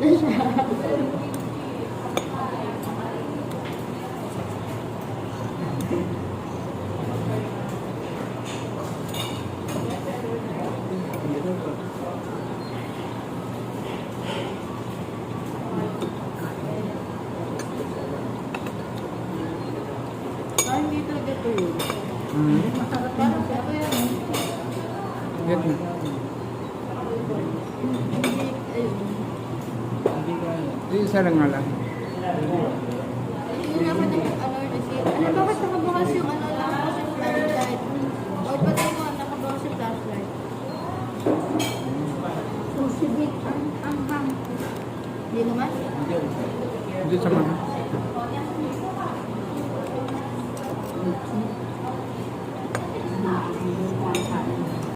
na siya. Parang hindi talaga ito yun. Masarap parang ito yan. Get na. Ayun. Isa lang nga lang. Yun naman ang ano kasi, ano bakit nakabukas yung ano lang ako sa flashlight? O patay mo, nakabukas yung flashlight. Susibit ang bangko. Hindi naman? Hindi sa mga.